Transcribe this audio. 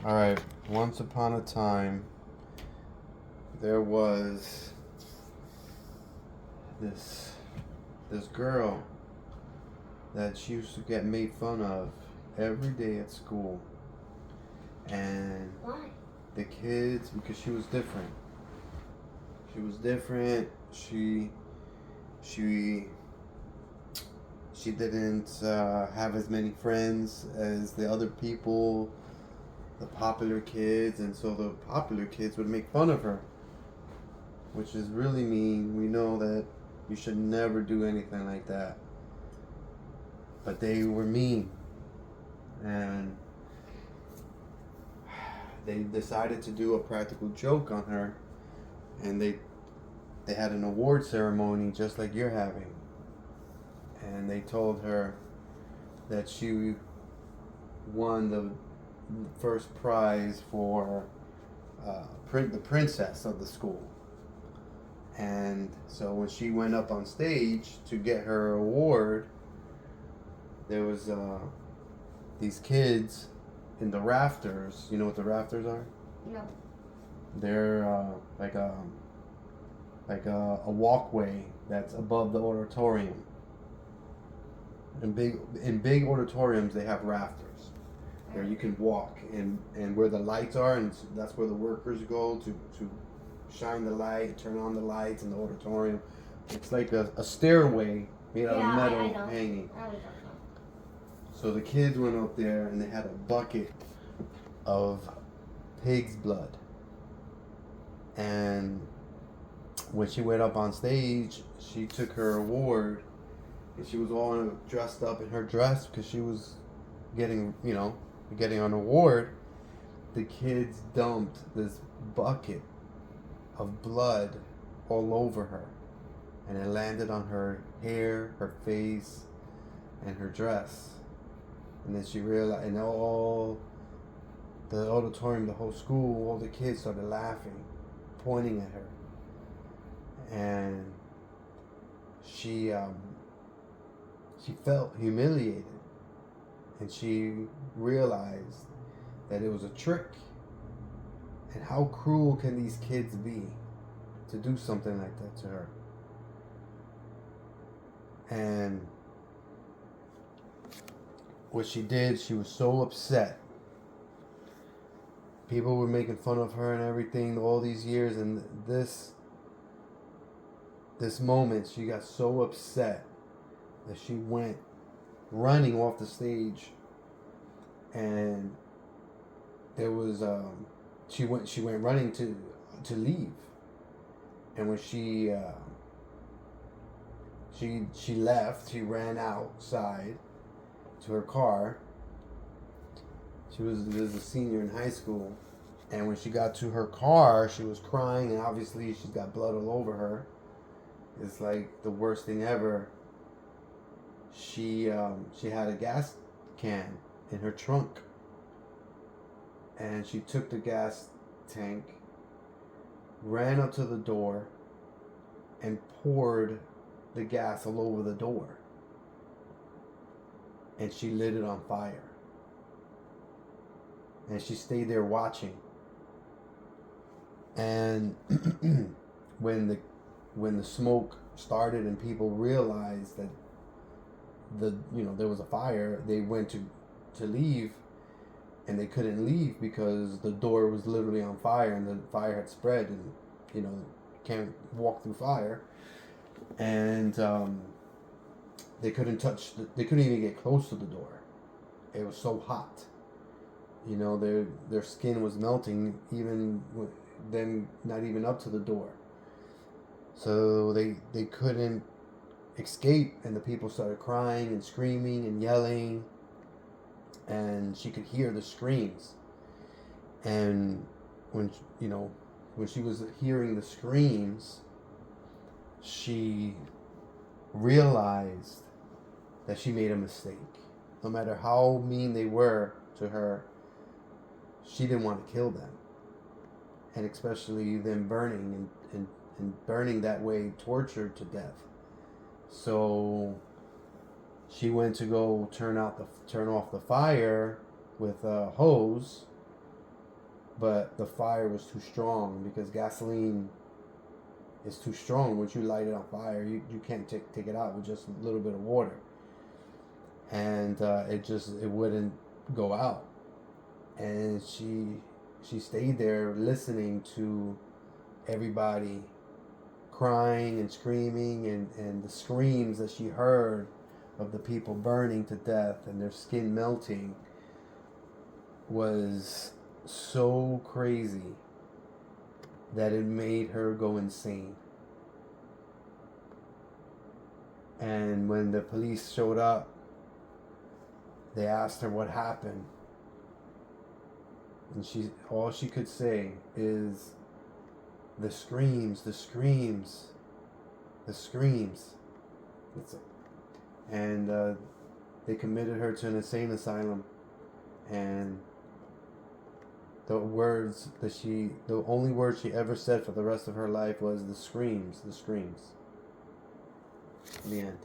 All right. Once upon a time, there was this this girl that she used to get made fun of every day at school, and Why? the kids, because she was different. She was different. She she didn't have as many friends as the other people, the popular kids, and so the popular kids would make fun of her, which is really mean. We know that you should never do anything like that. But they were mean, and they decided to do a practical joke on her, and they had an award ceremony just like you're having, and they told her that she won the first prize for the princess of the school. And so when she went up on stage to get her award, there was these kids in the rafters. You know what the rafters are? No. They're a walkway that's above the auditorium. In big auditoriums, they have rafters where you can walk, and where the lights are, and that's where the workers go to shine the light, turn on the lights in the auditorium. It's like a stairway made out of metal I know. hanging. I was talking about. So the kids went up there and they had a bucket of pig's blood. And when she went up on stage, she took her award, and she was all dressed up in her dress because she was getting an award. The kids dumped this bucket of blood all over her, and it landed on her hair, her face, and her dress. And then she realized, and all the auditorium, the whole school, all the kids started laughing, pointing at her, and she felt humiliated, and she realized that it was a trick. And how cruel can these kids be to do something like that to her? And what she did, she was so upset. People were making fun of her and everything all these years, and this moment, she got so upset that she went running off the stage, and there was she went running to leave, and when she left, she ran outside to her car. She was a senior in high school, and when she got to her car, she was crying, and obviously she's got blood all over her. It's like the worst thing ever. She had a gas can in her trunk, and she took the gas tank, ran up to the door, and poured the gas all over the door, and she lit it on fire, and she stayed there watching. And when the smoke started and people realized that there was a fire, they went to leave, and they couldn't leave because the door was literally on fire, and the fire had spread, and can't walk through fire. And they couldn't even get close to the door. It was so hot. Their skin was melting, even then, not even up to the door. So they couldn't escape, and the people started crying and screaming and yelling, and she could hear the screams. And when she was hearing the screams, she realized that she made a mistake. No matter how mean they were to her, she didn't want to kill them, and especially them burning and burning that way, tortured to death. So she went to go turn off the fire with a hose, but the fire was too strong because gasoline is too strong. Once you light it on fire, you can't take it out with just a little bit of water, and it wouldn't go out. And she stayed there listening to everybody crying and screaming, and the screams that she heard of the people burning to death and their skin melting was so crazy that it made her go insane. And when the police showed up, they asked her what happened, and all she could say is, the screams, the screams, the screams. And they committed her to an insane asylum, and the only words she ever said for the rest of her life was the screams, the screams. The end.